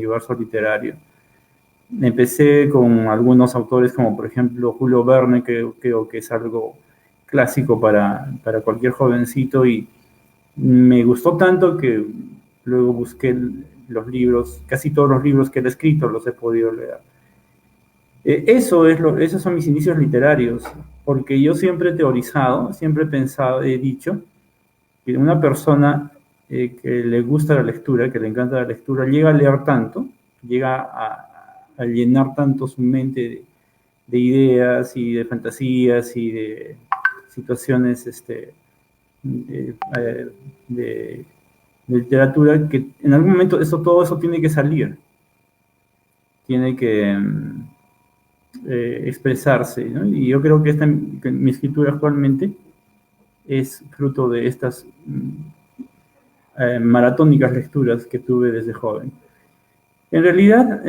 universo literario. Empecé con algunos autores como por ejemplo Julio Verne, que creo que es algo clásico para cualquier jovencito, y me gustó tanto que luego busqué los libros, casi todos los libros que él ha escrito los he podido leer. Esos son mis inicios literarios, porque yo siempre he teorizado, siempre he pensado, he dicho, que una persona que le gusta la lectura, que le encanta la lectura, llega a leer tanto, llega a llenar tanto su mente de ideas y de fantasías y de situaciones de, de literatura, que en algún momento todo eso tiene que salir, tiene que expresarse, ¿no? Y yo creo que mi escritura actualmente es fruto de estas maratónicas lecturas que tuve desde joven. En realidad,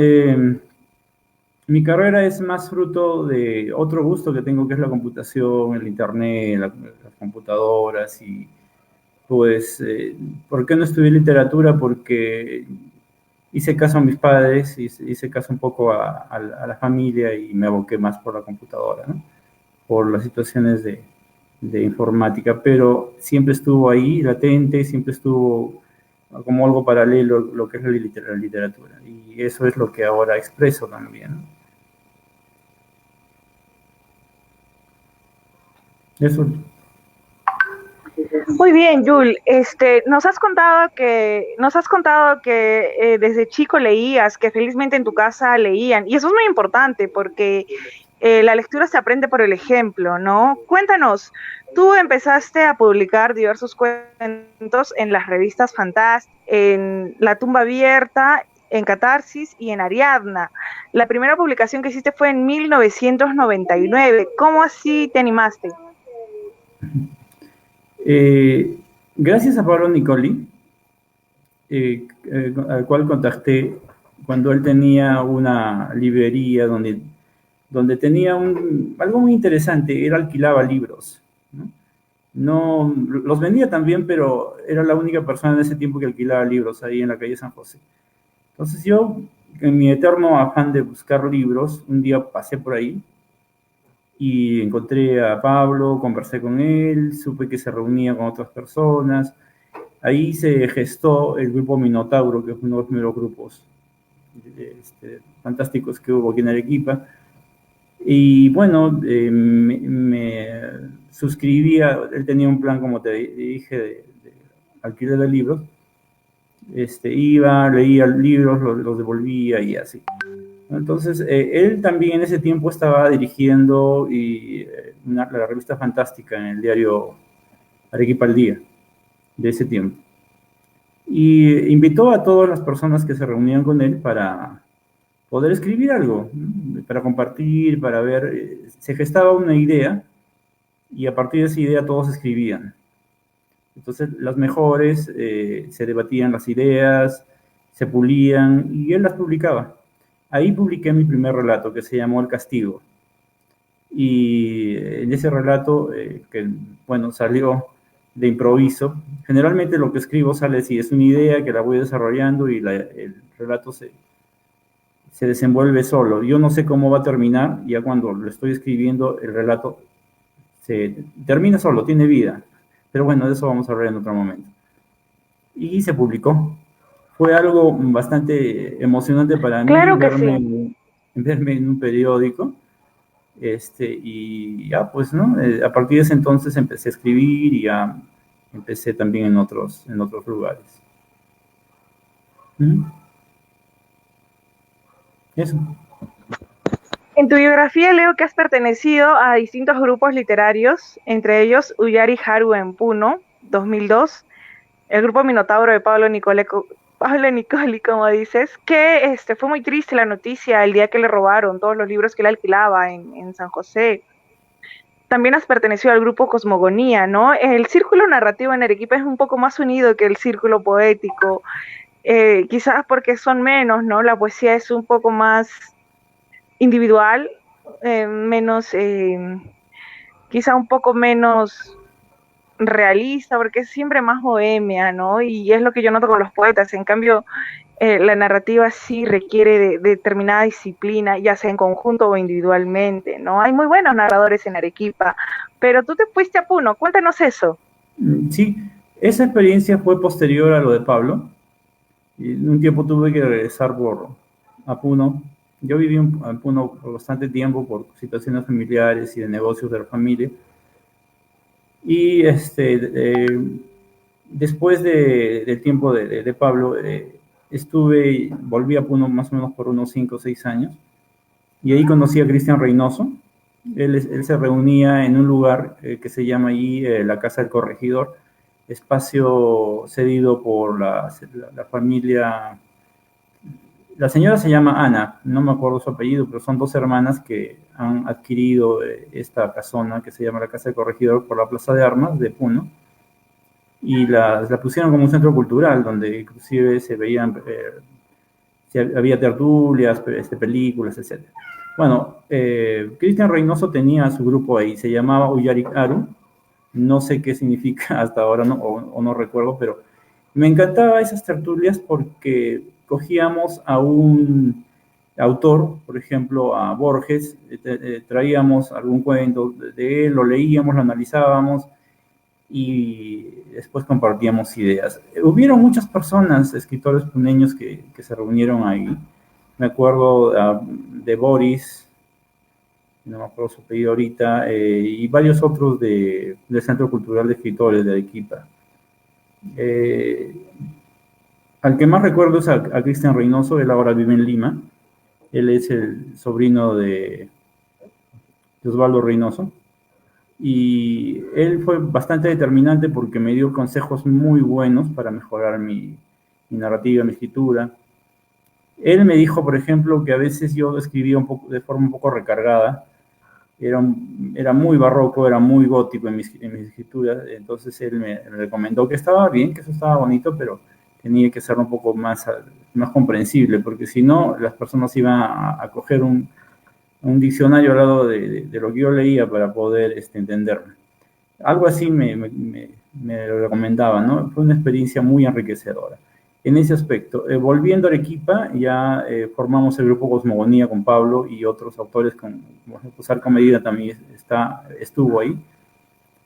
mi carrera es más fruto de otro gusto que tengo, que es la computación, el internet, las computadoras. Y pues, ¿por qué no estudié literatura? Porque hice caso a mis padres, hice caso un poco a la familia, y me aboqué más por la computadora, ¿no? Por las situaciones de informática, pero siempre estuvo ahí, latente, siempre estuvo como algo paralelo lo que es la literatura. Y eso es lo que ahora expreso también, ¿no? Eso. Muy bien, Yul. Nos has contado que desde chico leías, que felizmente en tu casa leían, y eso es muy importante porque la lectura se aprende por el ejemplo, ¿no? Cuéntanos, tú empezaste a publicar diversos cuentos en las revistas Fantásticas, en La Tumba Abierta, en Catarsis y en Ariadna. La primera publicación que hiciste fue en 1999. ¿Cómo así te animaste? Eh, Gracias a Pablo Nicoli, al cual contacté cuando él tenía una librería donde tenía algo muy interesante. Él alquilaba libros, ¿no? No, los vendía también, pero era la única persona en ese tiempo que alquilaba libros ahí en la calle San José. Entonces yo, en mi eterno afán de buscar libros, un día pasé por ahí y encontré a Pablo, conversé con él, supe que se reunía con otras personas. Ahí se gestó el grupo Minotauro, que es uno de los primeros grupos fantásticos que hubo aquí en Arequipa. Y bueno, me suscribía. Él tenía un plan, como te dije, de alquiler de libros. Iba, leía libros, los devolvía y así. Entonces, él también en ese tiempo estaba dirigiendo la revista Fantástica en el diario Arequipa al Día de ese tiempo. Y invitó a todas las personas que se reunían con él para poder escribir algo, ¿no? Para compartir, para ver. Se gestaba una idea y a partir de esa idea todos escribían. Entonces, las mejores se debatían las ideas, se pulían y él las publicaba. Ahí publiqué mi primer relato, que se llamó El Castigo. Y en ese relato, que bueno, salió de improviso. Generalmente lo que escribo sale así, es una idea que la voy desarrollando y el relato se desenvuelve solo. Yo no sé cómo va a terminar, ya cuando lo estoy escribiendo el relato se termina solo, tiene vida. Pero bueno, de eso vamos a hablar en otro momento. Y se publicó. Fue algo bastante emocionante para mí Claro que sí. verme en un periódico. Y ya, pues, ¿no? A partir de ese entonces empecé a escribir y ya empecé también en otros lugares. ¿Mm? Eso. En tu biografía leo que has pertenecido a distintos grupos literarios, entre ellos Uyari Haru en Puno, 2002, el grupo Minotauro de Pablo Nicoli, como dices, que fue muy triste la noticia el día que le robaron todos los libros que él alquilaba en San José. También has pertenecido al grupo Cosmogonía, ¿no? El círculo narrativo en Arequipa es un poco más unido que el círculo poético, quizás porque son menos, ¿no? La poesía es un poco más individual, menos, quizá un poco menos realista, porque es siempre más bohemia, ¿no? Y es lo que yo noto con los poetas. En cambio, la narrativa sí requiere de determinada disciplina, ya sea en conjunto o individualmente, ¿no? Hay muy buenos narradores en Arequipa, pero tú te fuiste a Puno, cuéntanos eso. Sí, esa experiencia fue posterior a lo de Pablo. Y un tiempo tuve que regresar a Puno. Yo viví en Puno por bastante tiempo por situaciones familiares y de negocios de la familia. Y después del tiempo de Pablo, volví a Puno más o menos por unos 5 o 6 años. Y ahí conocí a Cristian Reynoso. Él se reunía en un lugar que se llama allí la Casa del Corregidor, espacio cedido por la familia. La señora se llama Ana, no me acuerdo su apellido, pero son dos hermanas que han adquirido esta casona que se llama la Casa del Corregidor por la Plaza de Armas de Puno, y la pusieron como un centro cultural donde inclusive se veían, había tertulias, películas, etc. Bueno, Cristian Reynoso tenía su grupo ahí, se llamaba Uyarik Aru, no sé qué significa hasta ahora, ¿no? O no recuerdo, pero me encantaba esas tertulias porque cogíamos a un autor, por ejemplo, a Borges, traíamos algún cuento de él, lo leíamos, lo analizábamos y después compartíamos ideas. Hubieron muchas personas, escritores puneños que se reunieron ahí. Me acuerdo de Boris, no me acuerdo su apellido ahorita, y varios otros del Centro Cultural de Escritores de Arequipa. Al que más recuerdo es a Cristian Reynoso, él ahora vive en Lima. Él es el sobrino de Osvaldo Reynoso. Y él fue bastante determinante porque me dio consejos muy buenos para mejorar mi narrativa, mi escritura. Él me dijo, por ejemplo, que a veces yo escribía de forma un poco recargada. Era muy barroco, era muy gótico en mis escrituras. Entonces él me recomendó que estaba bien, que eso estaba bonito, pero tenía que ser un poco más comprensible, porque si no, las personas iban a coger un diccionario al lado de lo que yo leía para poder entenderme. Algo así me lo recomendaba, ¿no? Fue una experiencia muy enriquecedora. En ese aspecto, volviendo a Arequipa, ya formamos el grupo Cosmogonía con Pablo y otros autores, como Sarco Medina también estuvo ahí.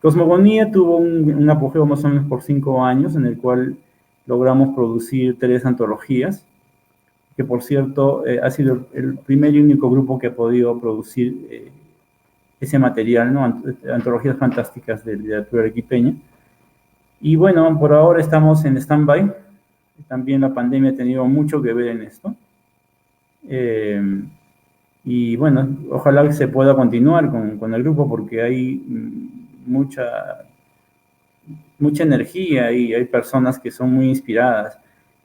Cosmogonía tuvo un apogeo más o menos por 5 años, en el cual logramos producir 3 antologías, que por cierto ha sido el primer y único grupo que ha podido producir ese material, ¿no? Antologías fantásticas de literatura arequipeña. Y bueno, por ahora estamos en stand-by. También la pandemia ha tenido mucho que ver en esto. Y bueno, ojalá que se pueda continuar con el grupo porque hay mucha energía y hay personas que son muy inspiradas.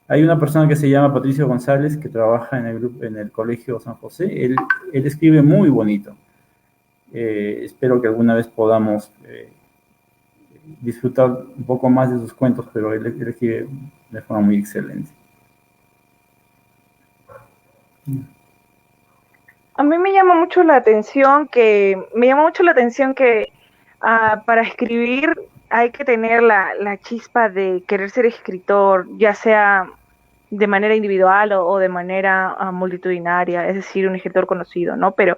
Hay una persona que se llama Patricio González que trabaja en el Colegio San José. Él escribe muy bonito. Espero que alguna vez podamos disfrutar un poco más de sus cuentos, pero él escribe de forma muy excelente. A mí me llama mucho la atención que para escribir hay que tener la chispa de querer ser escritor, ya sea de manera individual o de manera multitudinaria, es decir, un escritor conocido, ¿no? Pero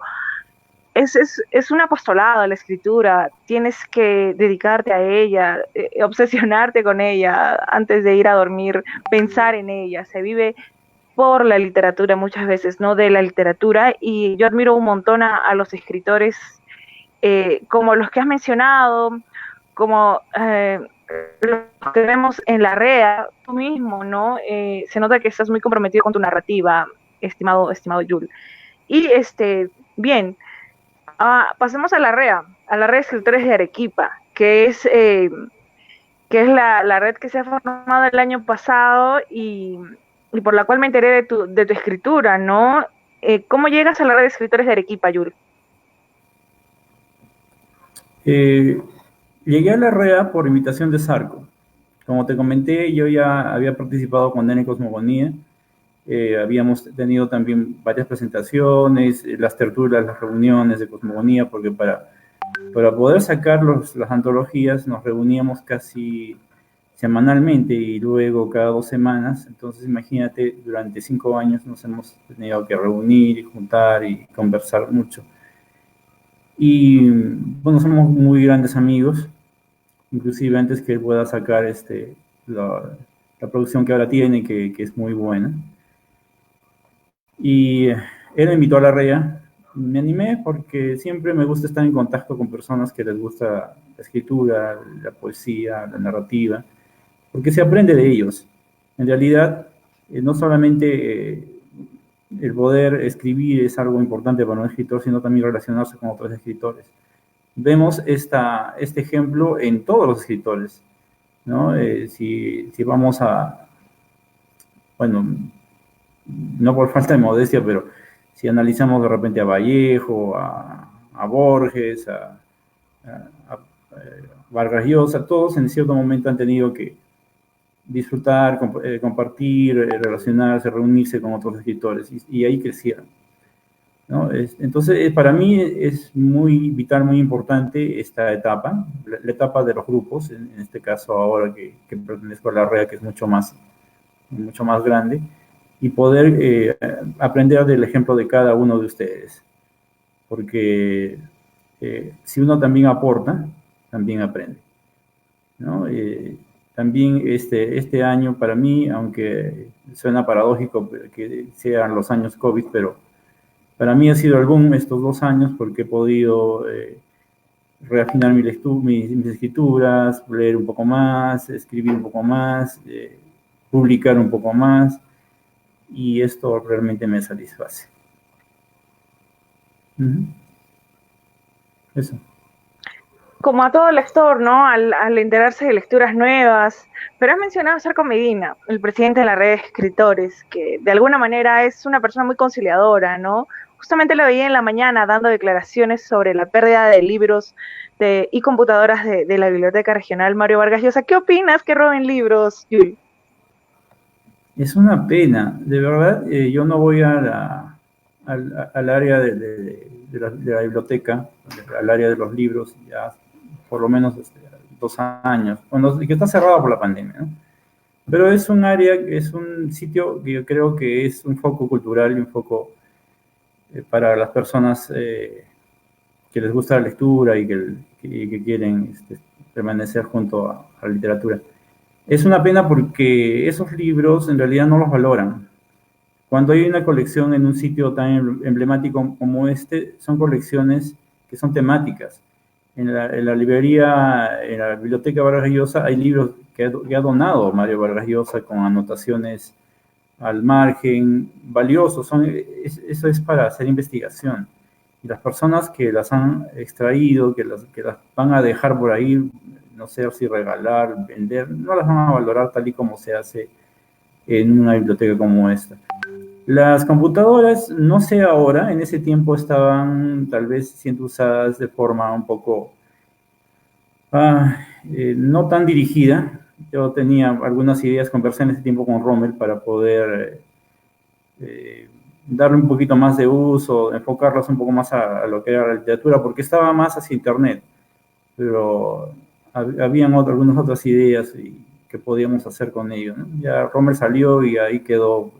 es un apostolado la escritura, tienes que dedicarte a ella, obsesionarte con ella antes de ir a dormir, pensar en ella, se vive por la literatura muchas veces, no de la literatura, y yo admiro un montón a los escritores como los que has mencionado, como los que vemos en la REA, tú mismo, ¿no? Se nota que estás muy comprometido con tu narrativa, estimado Yul. Y bien, pasemos a la REA de Escritores de Arequipa, que es la red que se ha formado el año pasado y por la cual me enteré de tu escritura, ¿no? ¿Cómo llegas a la red de escritores de Arequipa, Yul? Llegué a la REA por invitación de Sarco. Como te comenté, yo ya había participado con Nene Cosmogonía. Habíamos tenido también varias presentaciones, las tertulias, las reuniones de Cosmogonía, porque para para poder sacar las antologías nos reuníamos casi semanalmente y luego cada 2 semanas. Entonces imagínate, durante 5 años nos hemos tenido que reunir y juntar y conversar mucho. Y bueno, somos muy grandes amigos, inclusive antes que él pueda sacar la producción que ahora tiene, que es muy buena. Y él me invitó a la REA. Me animé porque siempre me gusta estar en contacto con personas que les gusta la escritura, la poesía, la narrativa, porque se aprende de ellos. En realidad, no solamente el poder escribir es algo importante para un escritor, sino también relacionarse con otros escritores. Vemos este ejemplo en todos los escritores, ¿no? Si vamos bueno, no por falta de modestia, pero si analizamos de repente a Vallejo, a Borges, a Vargas Llosa, todos en cierto momento han tenido que disfrutar, compartir, relacionarse, reunirse con otros escritores, y ahí crecieron, ¿no? Entonces, para mí es muy vital, muy importante esta etapa, la etapa de los grupos, en este caso ahora que pertenezco a la REA, que es mucho más grande, y poder aprender del ejemplo de cada uno de ustedes, porque si uno también aporta, también aprende, ¿no? También este año para mí, aunque suena paradójico que sean los años COVID, pero para mí ha sido el boom estos 2 años porque he podido reafinar mis escrituras, leer un poco más, escribir un poco más, publicar un poco más, y esto realmente me satisface. Eso. Como a todo lector, ¿no? Al enterarse de lecturas nuevas, pero has mencionado a Sergio Medina, el presidente de la red de escritores, que de alguna manera es una persona muy conciliadora, ¿no? Justamente lo veía en la mañana dando declaraciones sobre la pérdida de libros y computadoras de la Biblioteca Regional Mario Vargas Llosa. ¿Qué opinas que roben libros, Yul? Es una pena, de verdad. Yo no voy al área de la biblioteca, al área de los libros, ya por lo menos 2 años, que está cerrado por la pandemia, ¿no? Pero es un área, es un sitio que yo creo que es un foco cultural y un foco para las personas que les gusta la lectura y que quieren permanecer junto a la literatura. Es una pena porque esos libros en realidad no los valoran. Cuando hay una colección en un sitio tan emblemático como este, son colecciones que son temáticas. En la librería, en la Biblioteca Vargas Llosa, hay libros que ha donado Mario Vargas Llosa con anotaciones al margen, valiosos. Eso es para hacer investigación. Y las personas que las han extraído, que las van a dejar por ahí, no sé si regalar, vender, no las van a valorar tal y como se hace en una biblioteca como esta. Las computadoras, no sé ahora, en ese tiempo estaban tal vez siendo usadas de forma un poco no tan dirigida. Yo tenía algunas ideas, conversé en ese tiempo con Rommel para poder darle un poquito más de uso, enfocarlas un poco más a lo que era la literatura, porque estaba más hacia internet, pero habían algunas otras ideas que podíamos hacer con ello, ¿no? Ya Rommel salió y ahí quedó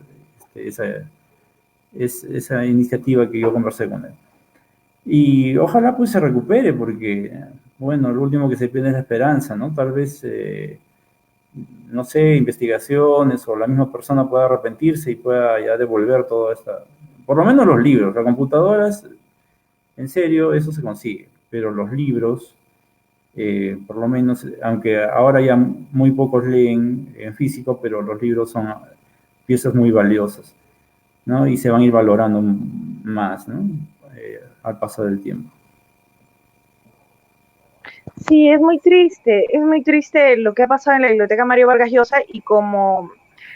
esa iniciativa que yo conversé con él. Y ojalá pues se recupere, porque, bueno, lo último que se pierde es la esperanza, ¿no? Tal vez, no sé, investigaciones o la misma persona pueda arrepentirse y pueda ya devolver toda esta, por lo menos los libros. Las computadoras, en serio, eso se consigue, pero los libros, por lo menos, aunque ahora ya muy pocos leen en físico, pero los libros son piezas muy valiosas, ¿no? Y se van a ir valorando más, ¿no? Al paso del tiempo. Sí, es muy triste lo que ha pasado en la Biblioteca Mario Vargas Llosa, y como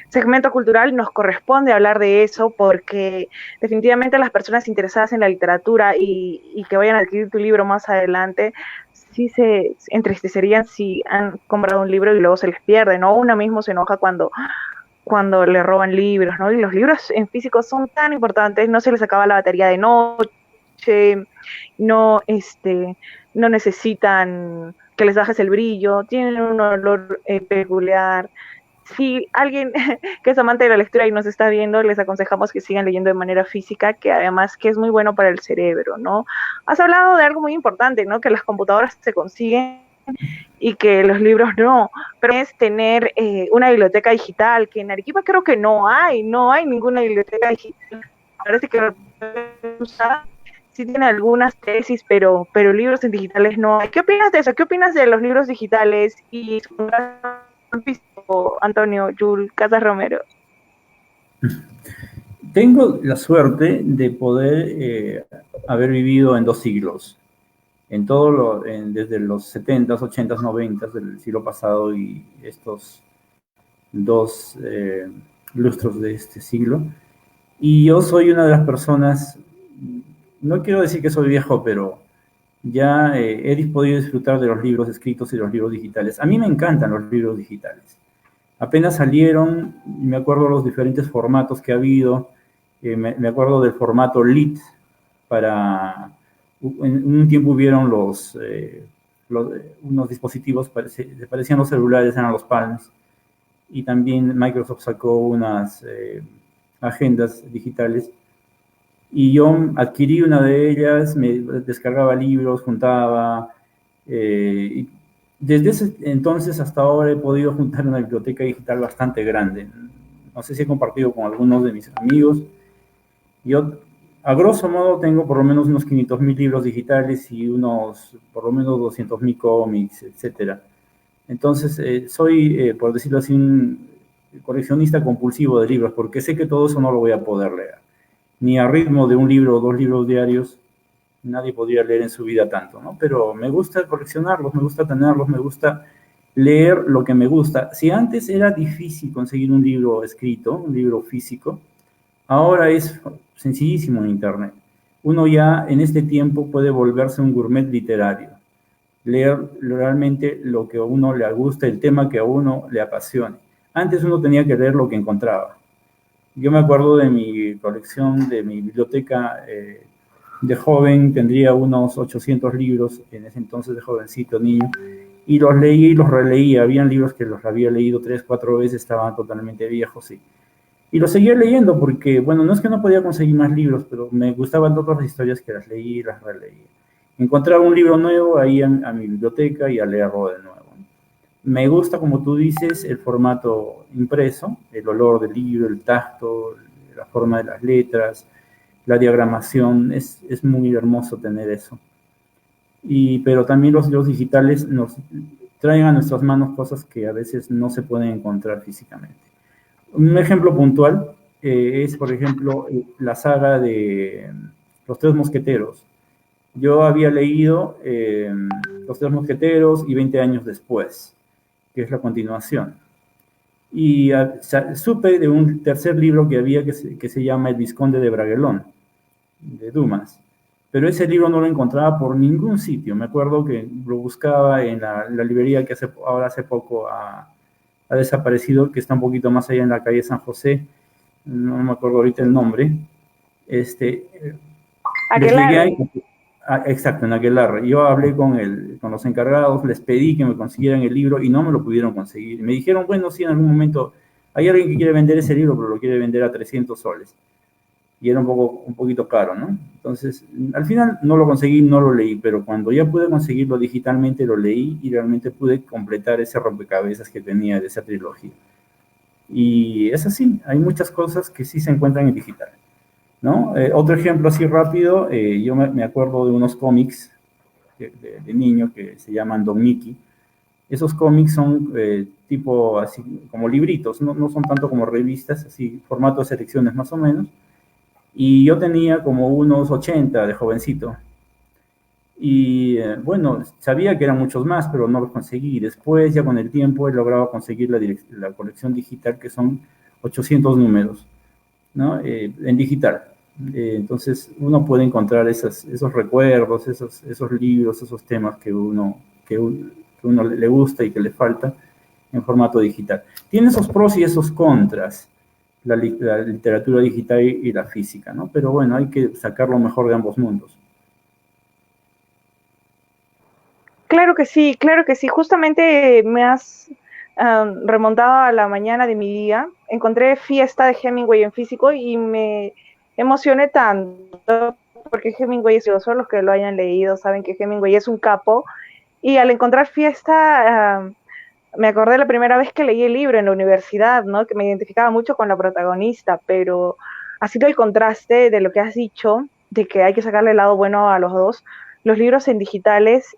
segmento cultural nos corresponde hablar de eso, porque definitivamente las personas interesadas en la literatura y que vayan a adquirir tu libro más adelante, sí se entristecerían si han comprado un libro y luego se les pierde, ¿no? Uno mismo se enoja cuando le roban libros, ¿no? Y los libros en físico son tan importantes, no se les acaba la batería de noche, no, no necesitan que les bajes el brillo, tienen un olor peculiar. Si alguien que es amante de la lectura y nos está viendo, les aconsejamos que sigan leyendo de manera física, que además que es muy bueno para el cerebro, ¿no? Has hablado de algo muy importante, ¿no? Que las computadoras se consiguen y que los libros no, pero es tener una biblioteca digital, que en Arequipa creo que no hay ninguna biblioteca digital. Parece que sí tiene algunas tesis, pero libros en digitales no hay. ¿Qué opinas de eso? ¿Qué opinas de los libros digitales y Antonio Yul Casas Romero? Tengo la suerte de poder haber vivido en dos siglos, desde los 70s, 80s, 90s del siglo pasado y estos dos lustros de este siglo. Y yo soy una de las personas, no quiero decir que soy viejo, pero ya he podido disfrutar de los libros escritos y los libros digitales. A mí me encantan los libros digitales. Apenas salieron, me acuerdo los diferentes formatos que ha habido, me acuerdo del formato LIT, en un tiempo hubieron unos dispositivos, parecían los celulares, eran los Palms, y también Microsoft sacó unas agendas digitales, y yo adquirí una de ellas, me descargaba libros, juntaba, y desde ese entonces hasta ahora he podido juntar una biblioteca digital bastante grande. No sé si he compartido con algunos de mis amigos. Yo, a grosso modo, tengo por lo menos unos 500.000 libros digitales y por lo menos 200.000 cómics, etcétera. Entonces, soy, por decirlo así, un coleccionista compulsivo de libros, porque sé que todo eso no lo voy a poder leer. Ni a ritmo de un libro o dos libros diarios, nadie podría leer en su vida tanto, ¿no? Pero me gusta coleccionarlos, me gusta tenerlos, me gusta leer lo que me gusta. Si antes era difícil conseguir un libro escrito, un libro físico, ahora es sencillísimo en Internet. Uno ya en este tiempo puede volverse un gourmet literario, leer realmente lo que a uno le gusta, el tema que a uno le apasione. Antes uno tenía que leer lo que encontraba. Yo me acuerdo de mi colección, de mi biblioteca de joven, tendría unos 800 libros, en ese entonces de jovencito, niño, y los leí y los releía. Habían libros que los había leído 3, 4 veces, estaban totalmente viejos, sí. Y los seguía leyendo porque, bueno, no es que no podía conseguir más libros, pero me gustaban todas las historias que las leí y las releí. Encontraba un libro nuevo ahí a mi biblioteca y a leerlo de nuevo. Me gusta, como tú dices, el formato impreso, el olor del libro, el tacto, la forma de las letras, la diagramación, es muy hermoso tener eso. Pero también los libros digitales nos traen a nuestras manos cosas que a veces no se pueden encontrar físicamente. Un ejemplo puntual es, por ejemplo, la saga de Los Tres Mosqueteros. Yo había leído Los Tres Mosqueteros y 20 años después, que es la continuación. Y supe de un tercer libro que había que se llama El Vizconde de Bragelón, de Dumas. Pero ese libro no lo encontraba por ningún sitio. Me acuerdo que lo buscaba en la librería que ahora hace poco ha desaparecido, que está un poquito más allá en la calle San José, no me acuerdo ahorita el nombre. Les llegué exacto, en Aquelarre. Yo hablé con los encargados, les pedí que me consiguieran el libro y no me lo pudieron conseguir. Me dijeron, bueno, sí, en algún momento hay alguien que quiere vender ese libro, pero lo quiere vender a 300 soles. Y era un poquito caro, ¿no? Entonces, al final no lo conseguí, no lo leí, pero cuando ya pude conseguirlo digitalmente, lo leí y realmente pude completar ese rompecabezas que tenía de esa trilogía. Y es así, hay muchas cosas que sí se encuentran en digital, ¿no? Otro ejemplo así rápido, yo me acuerdo de unos cómics de niño que se llaman Don Mickey. Esos cómics son tipo así como libritos, no son tanto como revistas, así formato de selecciones más o menos. Y yo tenía como unos 80 de jovencito. Y bueno, sabía que eran muchos más, pero no los conseguí. Después, ya con el tiempo, he logrado conseguir la colección digital, que son 800 números, ¿no? En digital. Entonces, uno puede encontrar esos recuerdos, esos libros, esos temas que uno le gusta y que le falta en formato digital. Tiene esos pros y esos contras. La literatura digital y la física, ¿no? Pero bueno, hay que sacar lo mejor de ambos mundos. Claro que sí. Justamente me has remontado a la mañana de mi día. Encontré Fiesta de Hemingway en físico y me emocioné tanto porque Hemingway es solo los que lo hayan leído saben que Hemingway es un capo. Y al encontrar Fiesta, me acordé la primera vez que leí el libro en la universidad, ¿no? Que me identificaba mucho con la protagonista, pero ha sido el contraste de lo que has dicho, de que hay que sacarle el lado bueno a los dos. Los libros en digitales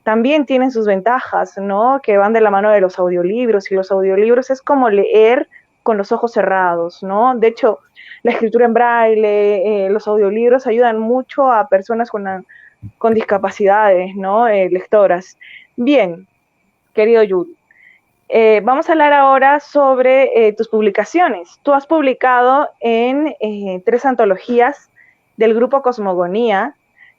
también tienen sus ventajas, ¿no? Que van de la mano de los audiolibros, y los audiolibros es como leer con los ojos cerrados, ¿no? De hecho, la escritura en braille, los audiolibros ayudan mucho a personas con discapacidades, ¿no? Lectoras. Bien, querido Jude. Vamos a hablar ahora sobre tus publicaciones. Tú has publicado en 3 antologías del grupo Cosmogonía,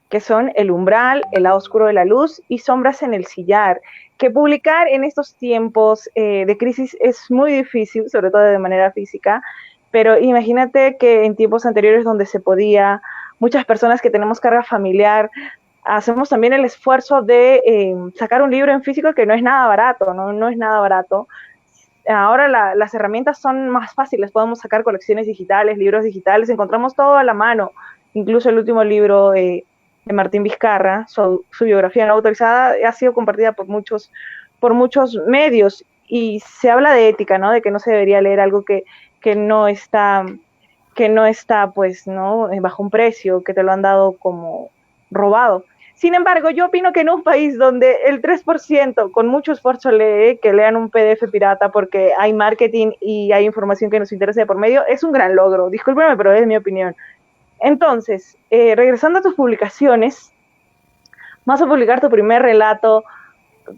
que son El Umbral, El Lado Oscuro de la Luz y Sombras en el Sillar, que publicar en estos tiempos de crisis es muy difícil, sobre todo de manera física, pero imagínate que en tiempos anteriores donde se podía, muchas personas que tenemos carga familiar, hacemos también el esfuerzo de sacar un libro en físico que no es nada barato, no es nada barato. Ahora las herramientas son más fáciles, podemos sacar colecciones digitales, libros digitales, encontramos todo a la mano, incluso el último libro de Martín Vizcarra, su biografía no autorizada, ha sido compartida por muchos medios y se habla de ética, ¿no? De que no se debería leer algo que no está pues no bajo un precio, que te lo han dado como robado. Sin embargo, yo opino que en un país donde el 3% con mucho esfuerzo lee, que lean un PDF pirata porque hay marketing y hay información que nos interesa de por medio, es un gran logro. Discúlpeme, pero es mi opinión. Entonces, regresando a tus publicaciones, vas a publicar tu primer relato,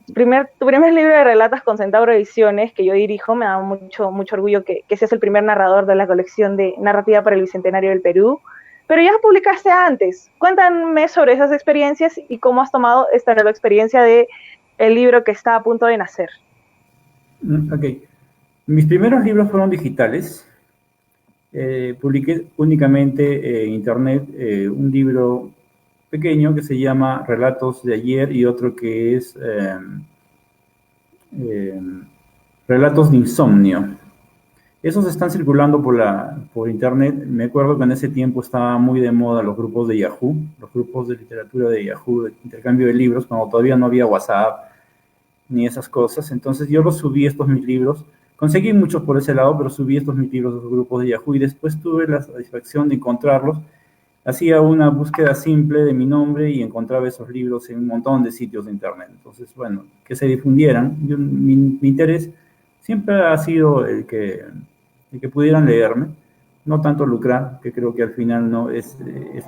tu primer libro de relatos con Centauro Ediciones, que yo dirijo. Me da mucho orgullo que seas el primer narrador de la colección de narrativa para el Bicentenario del Perú. Pero ya publicaste antes. Cuéntame sobre esas experiencias y cómo has tomado esta nueva experiencia de el libro que está a punto de nacer. Ok. Mis primeros libros fueron digitales. Publiqué únicamente en internet un libro pequeño que se llama Relatos de ayer y otro que es Relatos de insomnio. Esos están circulando por internet. Me acuerdo que en ese tiempo estaba muy de moda los grupos de Yahoo, los grupos de literatura de Yahoo, de intercambio de libros, cuando todavía no había WhatsApp ni esas cosas. Entonces yo los subí, estos mis libros. Conseguí muchos por ese lado, pero subí estos mis libros a los grupos de Yahoo y después tuve la satisfacción de encontrarlos. Hacía una búsqueda simple de mi nombre y encontraba esos libros en un montón de sitios de internet. Entonces, bueno, que se difundieran. Mi interés siempre ha sido el que pudieran leerme, no tanto lucrar, que creo que al final no es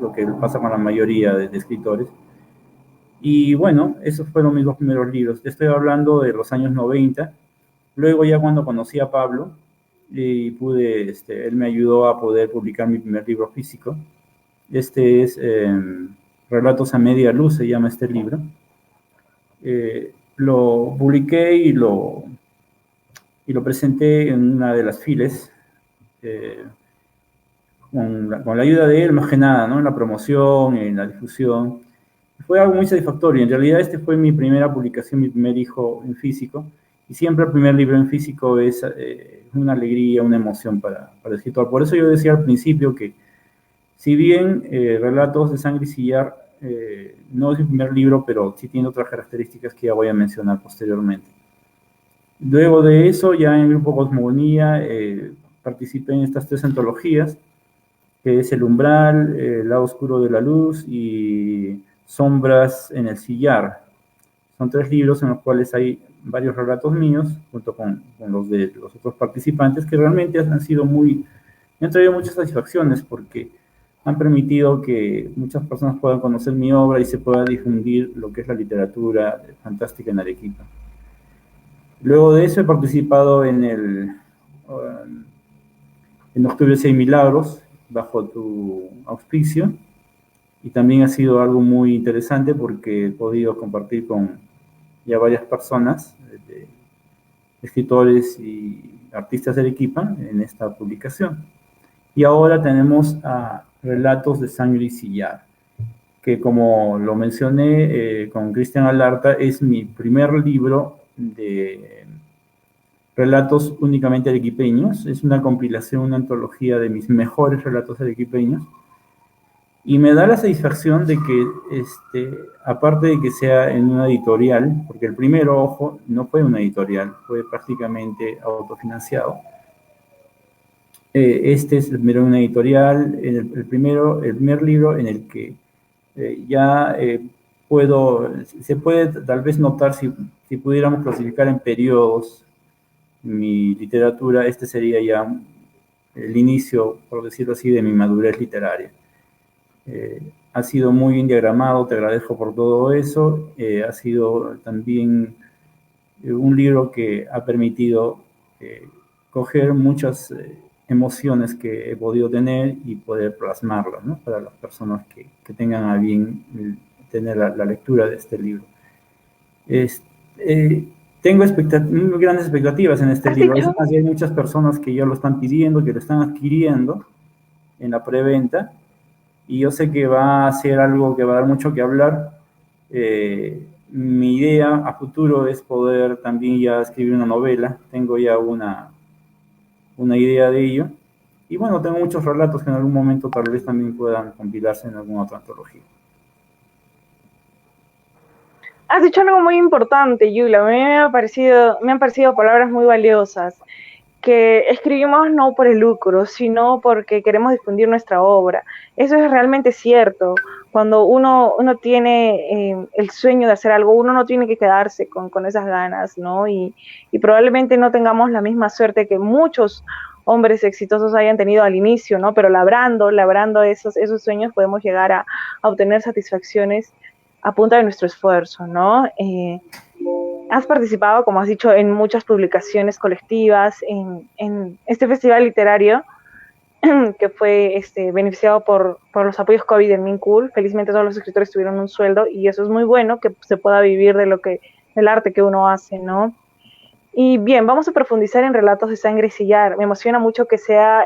lo que pasa con la mayoría de escritores. Y bueno, esos fueron mis 2 primeros libros. Estoy hablando de los años 90. Luego ya cuando conocí a Pablo, y él me ayudó a poder publicar mi primer libro físico. Este es Relatos a Media Luz, se llama este libro. Lo publiqué y lo presenté en una de las files, con la ayuda de él, más que nada, ¿no? En la promoción, en la difusión. Fue algo muy satisfactorio. En realidad, este fue mi primera publicación, mi primer hijo en físico. Y siempre el primer libro en físico es una alegría, una emoción para el escritor. Por eso yo decía al principio que, si bien Relatos de Sangre y Sillar no es mi primer libro, pero sí tiene otras características que ya voy a mencionar posteriormente. Luego de eso, ya en el grupo Cosmogonía, participé en estas 3 antologías, que es El Umbral, El Lado Oscuro de la Luz y Sombras en el Sillar. Son 3 libros en los cuales hay varios relatos míos, junto con los de los otros participantes, que realmente me han traído muchas satisfacciones, porque han permitido que muchas personas puedan conocer mi obra y se pueda difundir lo que es la literatura fantástica en Arequipa. Luego de eso he participado en Octubre si hay milagros, bajo tu auspicio, y también ha sido algo muy interesante porque he podido compartir con ya varias personas, escritores y artistas de Arequipa, en esta publicación. Y ahora tenemos a Relatos de Sangre y Sillar. que como lo mencioné con Cristian Alarta, es mi primer libro de relatos únicamente arequipeños. Es una compilación, una antología de mis mejores relatos arequipeños. Y me da la satisfacción de que, aparte de que sea en una editorial, porque el primero, ojo, no fue una editorial, fue prácticamente autofinanciado. Este es el primero una editorial, el primer libro en el que ya se puede tal vez notar si pudiéramos clasificar en periodos mi literatura, este sería ya el inicio, por decirlo así, de mi madurez literaria. Ha sido muy bien diagramado, te agradezco por todo eso. Ha sido también un libro que ha permitido coger muchas emociones que he podido tener y poder plasmarlas, ¿no? Para las personas que tengan a bien tener la lectura de este libro. Tengo muy grandes expectativas en este libro. Hay muchas personas que ya lo están pidiendo, que lo están adquiriendo en la preventa, y yo sé que va a ser algo que va a dar mucho que hablar. Mi idea a futuro es poder también ya escribir una novela. Tengo ya una idea de ello. Y bueno, tengo muchos relatos que en algún momento tal vez también puedan compilarse en alguna otra antología. Has dicho algo muy importante, Yula. A mí me han parecido palabras muy valiosas, que escribimos no por el lucro, sino porque queremos difundir nuestra obra. Eso es realmente cierto. Cuando uno tiene el sueño de hacer algo, uno no tiene que quedarse con esas ganas, ¿no? Y probablemente no tengamos la misma suerte que muchos hombres exitosos hayan tenido al inicio, ¿no? Pero labrando esos sueños podemos llegar a obtener satisfacciones a punta de nuestro esfuerzo, ¿no? Has participado, como has dicho, en muchas publicaciones colectivas, en este festival literario que fue beneficiado por los apoyos COVID en Mincul. Felizmente todos los escritores tuvieron un sueldo y eso es muy bueno, que se pueda vivir del arte que uno hace, ¿no? Y bien, vamos a profundizar en Relatos de Sangre y Sillar. Me emociona mucho que sea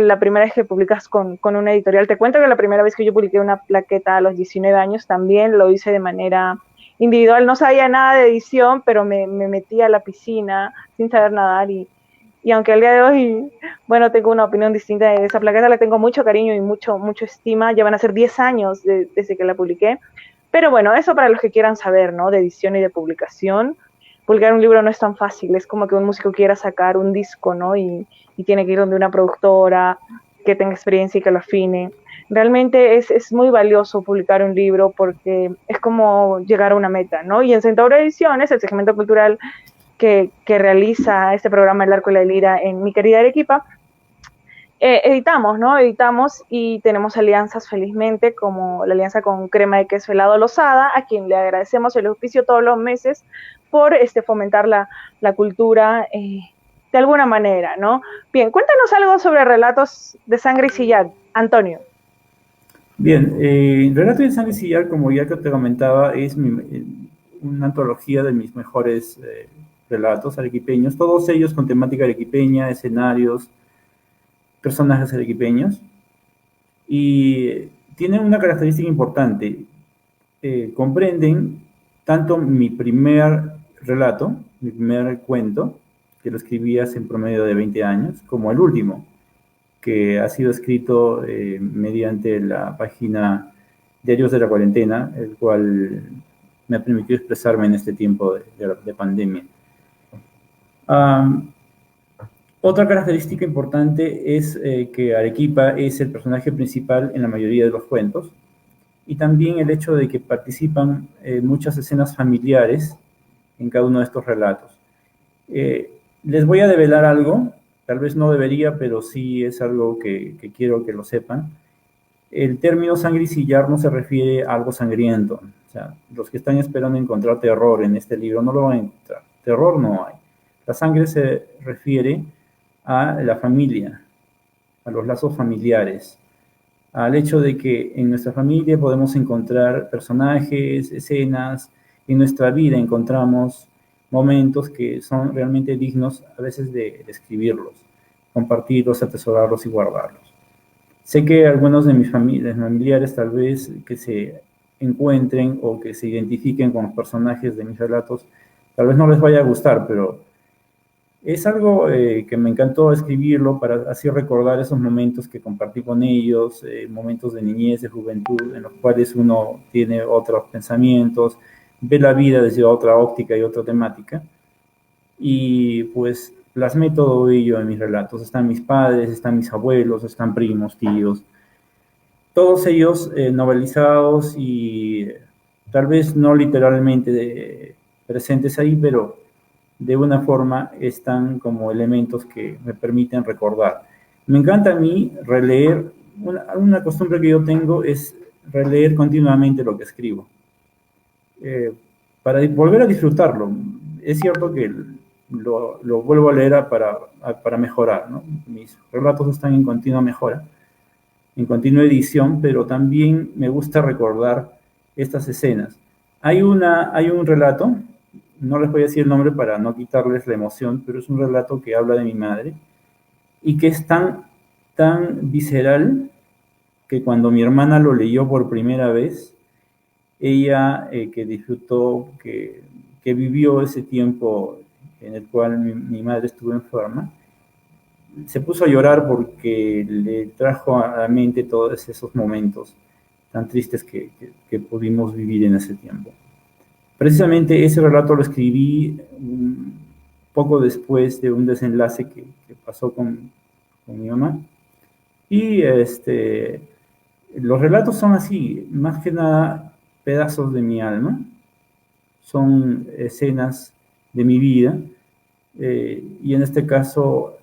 la primera vez que publicas con una editorial. Te cuento que la primera vez que yo publiqué una plaqueta a los 19 años también lo hice de manera individual. No sabía nada de edición, pero me metí a la piscina sin saber nadar y aunque al día de hoy, bueno, tengo una opinión distinta de esa plaqueta, le tengo mucho cariño y mucho estima. Ya van a ser 10 años desde que la publiqué. Pero bueno, eso para los que quieran saber, ¿no? De edición y de publicación. Publicar un libro no es tan fácil, es como que un músico quiera sacar un disco, ¿no? Y tiene que ir donde una productora que tenga experiencia y que lo afine. Realmente es muy valioso publicar un libro porque es como llegar a una meta, ¿no? Y en Centauro Ediciones, el segmento cultural que realiza este programa El Arco y la Lira en mi querida Arequipa, editamos, ¿no? Editamos y tenemos alianzas felizmente, como la alianza con Crema de Queso Helado Lozada, a quien le agradecemos el auspicio todos los meses por fomentar la cultura de alguna manera, ¿no? Bien, cuéntanos algo sobre Relatos de Sangre y Sillar, Antonio. Bien, Relatos de Sangre y Sillar, como ya que te comentaba, es una antología de mis mejores relatos arequipeños, todos ellos con temática arequipeña, escenarios, personajes arequipeños, y tienen una característica importante. Comprenden tanto mi primer relato, mi primer cuento, que lo escribí hace en promedio de 20 años, como el último, que ha sido escrito mediante la página Diarios de la Cuarentena, el cual me ha permitido expresarme en este tiempo de pandemia. Otra característica importante es que Arequipa es el personaje principal en la mayoría de los cuentos, y también el hecho de que participan muchas escenas familiares en cada uno de estos relatos. Les voy a develar algo, tal vez no debería, pero sí es algo que quiero que lo sepan. El término sangre y sillar no se refiere a algo sangriento. O sea, los que están esperando encontrar terror en este libro no lo van a encontrar. Terror no hay. La sangre se refiere a la familia, a los lazos familiares, al hecho de que en nuestra familia podemos encontrar personajes, escenas, en nuestra vida encontramos momentos que son realmente dignos a veces de escribirlos, compartirlos, atesorarlos y guardarlos. Sé que algunos de mis familiares tal vez que se encuentren o que se identifiquen con los personajes de mis relatos, tal vez no les vaya a gustar, pero es algo que me encantó escribirlo para así recordar esos momentos que compartí con ellos, momentos de niñez, de juventud, en los cuales uno tiene otros pensamientos, ve la vida desde otra óptica y otra temática. Y pues plasmé todo ello en mis relatos. Están mis padres, están mis abuelos, están primos, tíos, todos ellos novelizados y tal vez no literalmente presentes ahí, pero de una forma están como elementos que me permiten recordar. Me encanta a mí releer, una costumbre que yo tengo es releer continuamente lo que escribo, para volver a disfrutarlo. Es cierto que lo vuelvo a leer para mejorar, ¿no? Mis relatos están en continua mejora, en continua edición, pero también me gusta recordar estas escenas. Hay un relato, no les voy a decir el nombre para no quitarles la emoción, pero es un relato que habla de mi madre y que es tan visceral que cuando mi hermana lo leyó por primera vez, ella que disfrutó, que vivió ese tiempo en el cual mi madre estuvo enferma, se puso a llorar porque le trajo a la mente todos esos momentos tan tristes que pudimos vivir en ese tiempo. Precisamente ese relato lo escribí un poco después de un desenlace que pasó con mi mamá. Y los relatos son así, más que nada pedazos de mi alma, son escenas de mi vida, y en este caso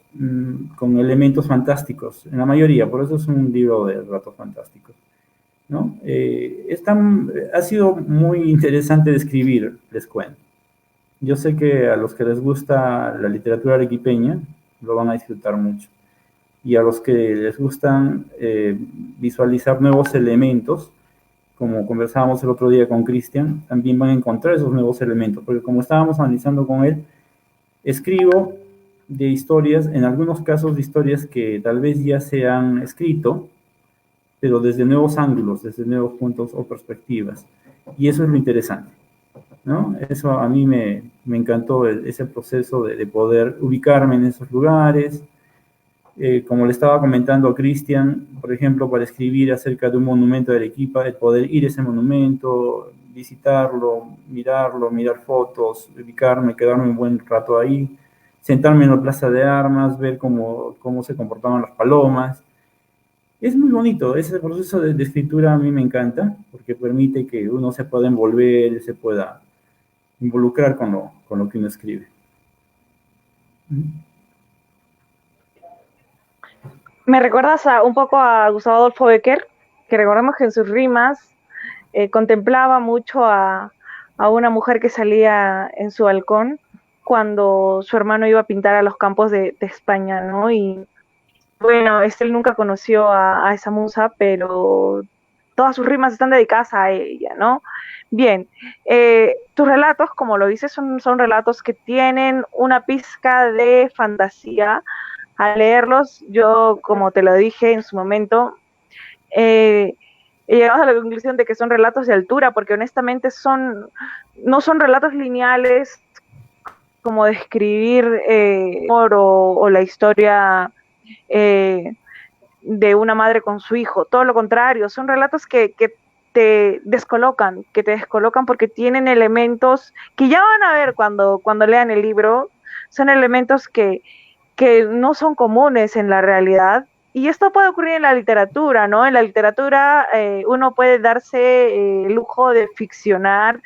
con elementos fantásticos, en la mayoría, por eso es un libro de relatos fantásticos, ¿no? Ha sido muy interesante de escribir, les cuento. Yo sé que a los que les gusta la literatura arequipeña lo van a disfrutar mucho. Y a los que les gustan visualizar nuevos elementos, como conversábamos el otro día con Cristian, también van a encontrar esos nuevos elementos, porque como estábamos analizando con él, escribo de historias, en algunos casos de historias que tal vez ya se han escrito, pero desde nuevos ángulos, desde nuevos puntos o perspectivas. Y eso es lo interesante, ¿no? Eso a mí me encantó ese proceso de poder ubicarme en esos lugares. Como le estaba comentando a Cristian, por ejemplo, para escribir acerca de un monumento de Arequipa, el poder ir a ese monumento, visitarlo, mirar fotos, ubicarme, quedarme un buen rato ahí, sentarme en la plaza de armas, ver cómo se comportaban las palomas. Es muy bonito, ese proceso de escritura a mí me encanta, porque permite que uno se pueda envolver, se pueda involucrar con lo que uno escribe. Me recuerdas un poco a Gustavo Adolfo Bécquer, que recordemos que en sus rimas contemplaba mucho a una mujer que salía en su balcón cuando su hermano iba a pintar a los campos de España, ¿no? Y bueno, él nunca conoció a esa musa, pero todas sus rimas están dedicadas a ella, ¿no? Bien, tus relatos, como lo dices, son relatos que tienen una pizca de fantasía. Al leerlos, yo, como te lo dije en su momento, llegamos a la conclusión de que son relatos de altura, porque honestamente no son relatos lineales como describir o la historia de una madre con su hijo, todo lo contrario, son relatos que te descolocan porque tienen elementos que ya van a ver cuando lean el libro, son elementos que no son comunes en la realidad. Y esto puede ocurrir en la literatura, ¿no? En la literatura uno puede darse el lujo de ficcionar,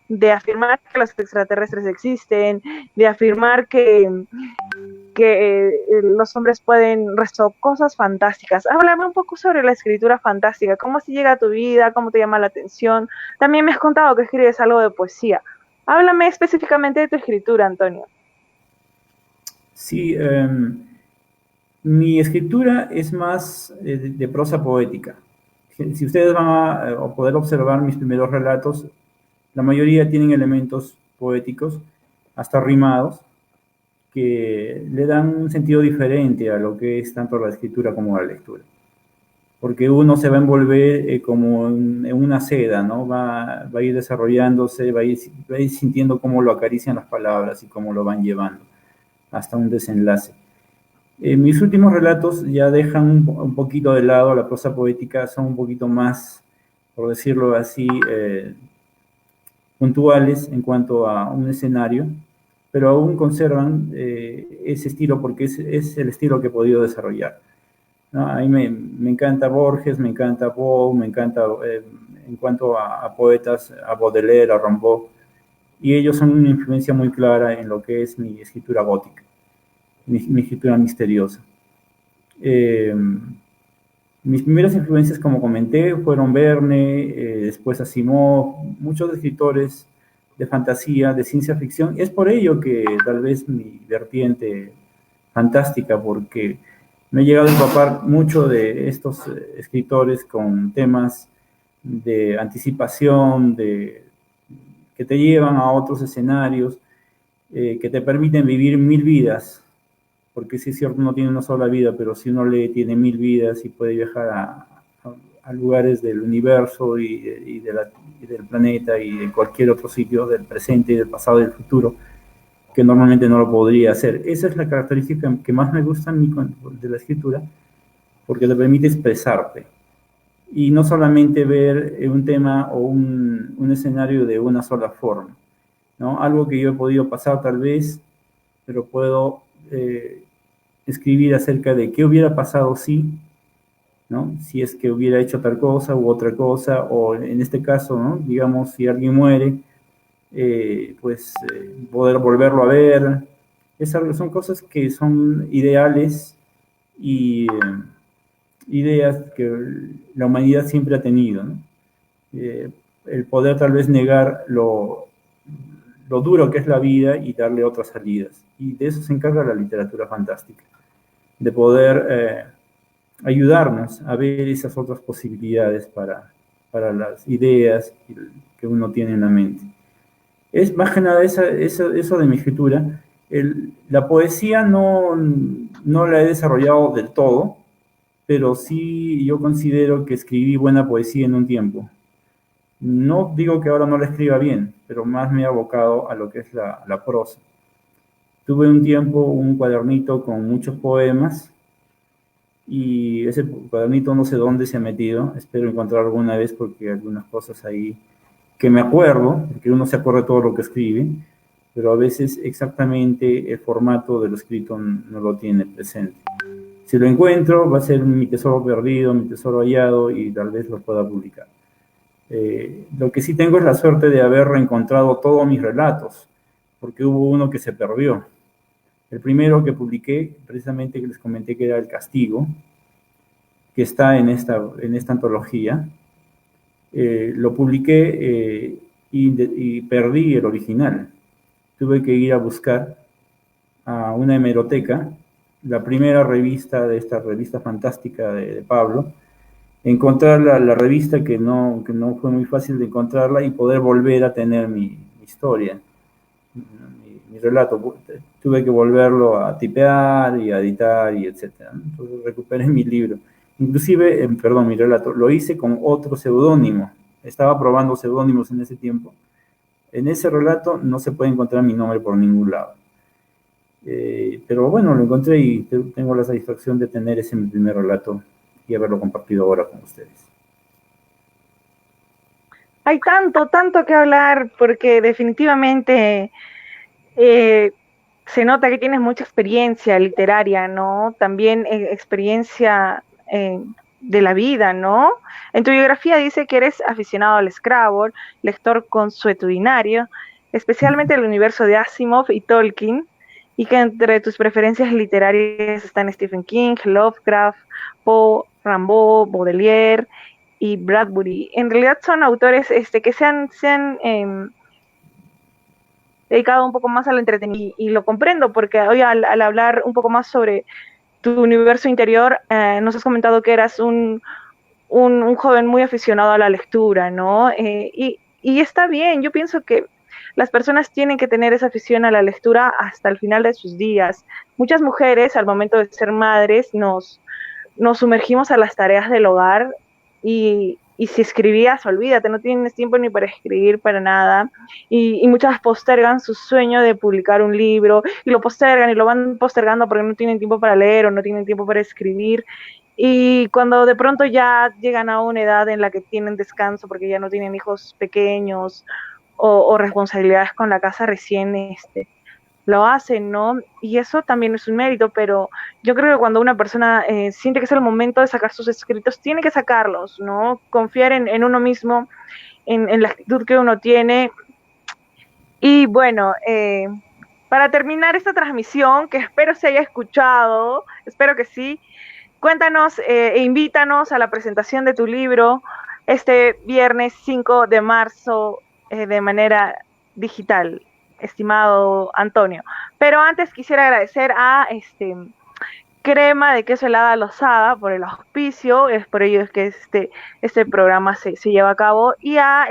de afirmar que los extraterrestres existen, de afirmar que los hombres pueden resolver cosas fantásticas. Háblame un poco sobre la escritura fantástica, cómo así llega a tu vida, cómo te llama la atención. También me has contado que escribes algo de poesía. Háblame específicamente de tu escritura, Antonio. Sí, mi escritura es más de prosa poética. Si ustedes van a poder observar mis primeros relatos, la mayoría tienen elementos poéticos, hasta rimados, que le dan un sentido diferente a lo que es tanto la escritura como la lectura. porque uno se va a envolver como en una seda, ¿no? Va a ir desarrollándose, va a ir sintiendo cómo lo acarician las palabras y cómo lo van llevando hasta un desenlace. Mis últimos relatos ya dejan un poquito de lado la prosa poética, son un poquito más, por decirlo así, puntuales en cuanto a un escenario, pero aún conservan ese estilo porque es el estilo que he podido desarrollar, ¿no? A mí me encanta Borges, me encanta Poe, me encanta en cuanto a poetas, a Baudelaire, a Rimbaud, y ellos son una influencia muy clara en lo que es mi escritura gótica, mi escritura misteriosa. Mis primeras influencias, como comenté, fueron Verne, después Asimov, muchos escritores de fantasía, de ciencia ficción. Es por ello que tal vez mi vertiente fantástica, porque me he llegado a empapar mucho de estos escritores con temas de anticipación, que te llevan a otros escenarios, que te permiten vivir 1000 vidas, porque sí es cierto, uno tiene una sola vida, pero si uno lee, tiene 1000 vidas y puede viajar a lugares del universo y del planeta y de cualquier otro sitio, del presente y del pasado y del futuro, que normalmente no lo podría hacer. Esa es la característica que más me gusta de la escritura, porque te permite expresarte y no solamente ver un tema o un escenario de una sola forma, ¿no? Algo que yo he podido pasar tal vez, pero puedo escribir acerca de qué hubiera pasado si, ¿no? Si es que hubiera hecho tal cosa u otra cosa, o en este caso, ¿no? Digamos, si alguien muere, poder volverlo a ver. Son cosas que son ideales y ideas que la humanidad siempre ha tenido, ¿no? El poder tal vez negar lo duro que es la vida y darle otras salidas. Y de eso se encarga la literatura fantástica, de poder ayudarnos a ver esas otras posibilidades para las ideas que uno tiene en la mente. Es más que nada eso de mi escritura. La poesía no la he desarrollado del todo, pero sí yo considero que escribí buena poesía en un tiempo. No digo que ahora no la escriba bien, pero más me he abocado a lo que es la prosa. Tuve un tiempo un cuadernito con muchos poemas y ese cuadernito no sé dónde se ha metido, espero encontrar alguna vez porque hay algunas cosas ahí que me acuerdo, porque uno se acuerda de todo lo que escribe, pero a veces exactamente el formato de lo escrito no lo tiene presente. Si lo encuentro, va a ser mi tesoro perdido, mi tesoro hallado y tal vez lo pueda publicar. Lo que sí tengo es la suerte de haber reencontrado todos mis relatos, porque hubo uno que se perdió. El primero que publiqué, precisamente que les comenté que era El Castigo, que está en esta antología, lo publiqué y perdí el original. Tuve que ir a buscar a una hemeroteca, la primera revista de esta revista fantástica de Pablo, encontrar la revista que no fue muy fácil de encontrarla y poder volver a tener mi historia, mi relato. Tuve que volverlo a tipear y a editar y etcétera. Entonces recuperé mi libro. Inclusive, mi relato, lo hice con otro seudónimo. Estaba probando seudónimos en ese tiempo. En ese relato no se puede encontrar mi nombre por ningún lado. Pero bueno, lo encontré y tengo la satisfacción de tener ese mi primer relato y haberlo compartido ahora con ustedes. Hay tanto que hablar porque definitivamente se nota que tienes mucha experiencia literaria, ¿no? También experiencia de la vida, ¿no? En tu biografía dice que eres aficionado al Scrabble, lector consuetudinario, especialmente el universo de Asimov y Tolkien, y que entre tus preferencias literarias están Stephen King, Lovecraft, Poe, Rimbaud, Baudelaire y Bradbury. En realidad son autores que se han dedicado un poco más al entretenimiento y lo comprendo porque hoy al hablar un poco más sobre tu universo interior, nos has comentado que eras un joven muy aficionado a la lectura, ¿no? Y está bien, yo pienso que las personas tienen que tener esa afición a la lectura hasta el final de sus días. Muchas mujeres al momento de ser madres nos nos sumergimos a las tareas del hogar y si escribías, olvídate, no tienes tiempo ni para escribir, para nada. Y muchas postergan su sueño de publicar un libro y lo postergan y lo van postergando porque no tienen tiempo para leer o no tienen tiempo para escribir. Y cuando de pronto ya llegan a una edad en la que tienen descanso porque ya no tienen hijos pequeños o responsabilidades con la casa, recién lo hacen, ¿no? Y eso también es un mérito, pero yo creo que cuando una persona siente que es el momento de sacar sus escritos, tiene que sacarlos, ¿no? Confiar en uno mismo, en la actitud que uno tiene. Y bueno, para terminar esta transmisión, que espero se haya escuchado, espero que sí, cuéntanos e invítanos a la presentación de tu libro este viernes 5 de marzo de manera digital, estimado Antonio. Pero antes quisiera agradecer a Crema de Queso Helada Lozada por el auspicio, es por ello es que este programa se lleva a cabo, y a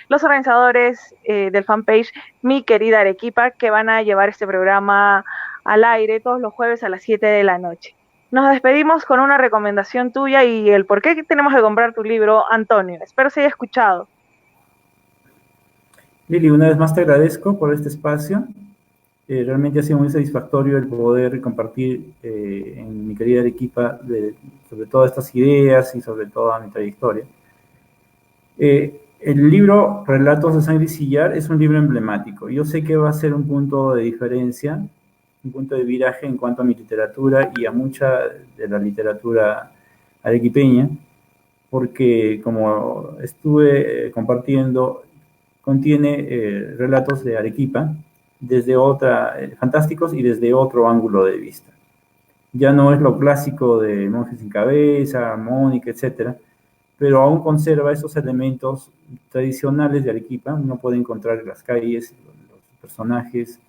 los organizadores del fanpage Mi Querida Arequipa, que van a llevar este programa al aire todos los jueves a las 7 de la noche. Nos despedimos con una recomendación tuya y el por qué tenemos que comprar tu libro, Antonio. Espero se haya escuchado. Lili, una vez más te agradezco por este espacio. Realmente ha sido muy satisfactorio el poder compartir en Mi Querida Arequipa sobre todas estas ideas y sobre toda mi trayectoria. El libro Relatos de Sangre y Sillar es un libro emblemático. Yo sé que va a ser un punto de diferencia, un punto de viraje en cuanto a mi literatura y a mucha de la literatura arequipeña, porque como estuve compartiendo, contiene relatos de Arequipa desde fantásticos y desde otro ángulo de vista. Ya no es lo clásico de Monjes sin Cabeza, Mónica, etcétera, pero aún conserva esos elementos tradicionales de Arequipa. Uno puede encontrar las calles, los personajes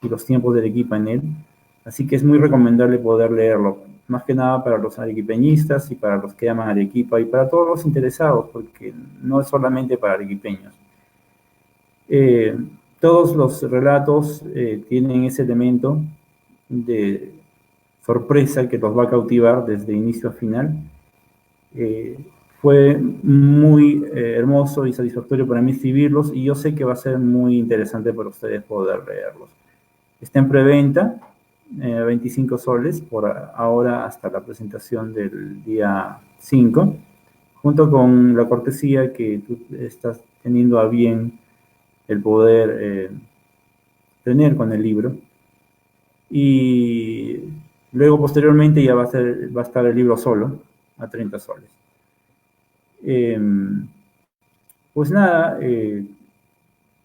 y los tiempos de Arequipa en él, así que es muy recomendable poder leerlo, más que nada para los arequipeñistas y para los que aman Arequipa y para todos los interesados, porque no es solamente para arequipeños. Todos los relatos tienen ese elemento de sorpresa que los va a cautivar desde inicio a final. Fue muy hermoso y satisfactorio para mí escribirlos y yo sé que va a ser muy interesante para ustedes poder leerlos. Está en preventa, 25 soles por ahora hasta la presentación del día 5, junto con la cortesía que tú estás teniendo a bien el poder tener con el libro. Y luego posteriormente ya va a estar el libro solo a 30 soles. Pues nada,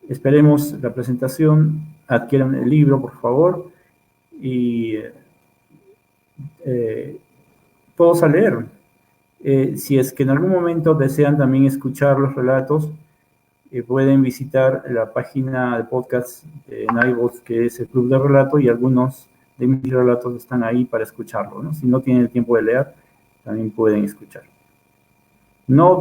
esperemos la presentación, adquieran el libro por favor y todos a leer. Si es que en algún momento desean también escuchar los relatos, pueden visitar la página de podcast en iVoox, que es el Club de Relato, y algunos de mis relatos están ahí para escucharlo, ¿no? Si no tienen el tiempo de leer, también pueden escuchar. No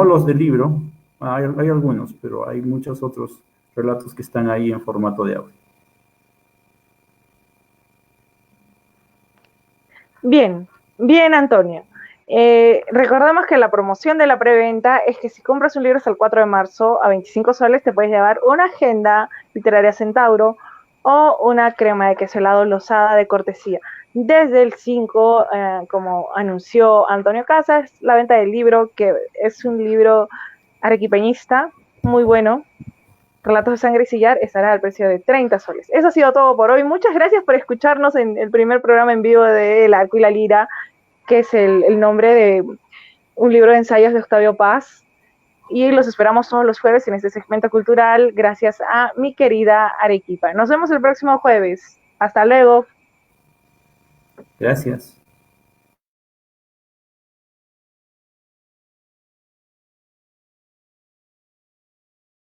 los del libro, hay algunos, pero hay muchos otros relatos que están ahí en formato de audio. Bien, Antonio. Recordemos que la promoción de la preventa es que si compras un libro hasta el 4 de marzo a 25 soles te puedes llevar una agenda literaria Centauro o una crema de queso helado Lozada de cortesía. Desde el 5, como anunció Antonio Casas, la venta del libro, que es un libro arequipeñista muy bueno, Relatos de Sangre y Sillar, estará al precio de 30 soles. Eso ha sido todo por hoy. Muchas gracias por escucharnos en el primer programa en vivo de El Arco y la Lira, que es el nombre de un libro de ensayos de Octavio Paz. Y los esperamos todos los jueves en este segmento cultural, gracias a Mi Querida Arequipa. Nos vemos el próximo jueves. Hasta luego. Gracias.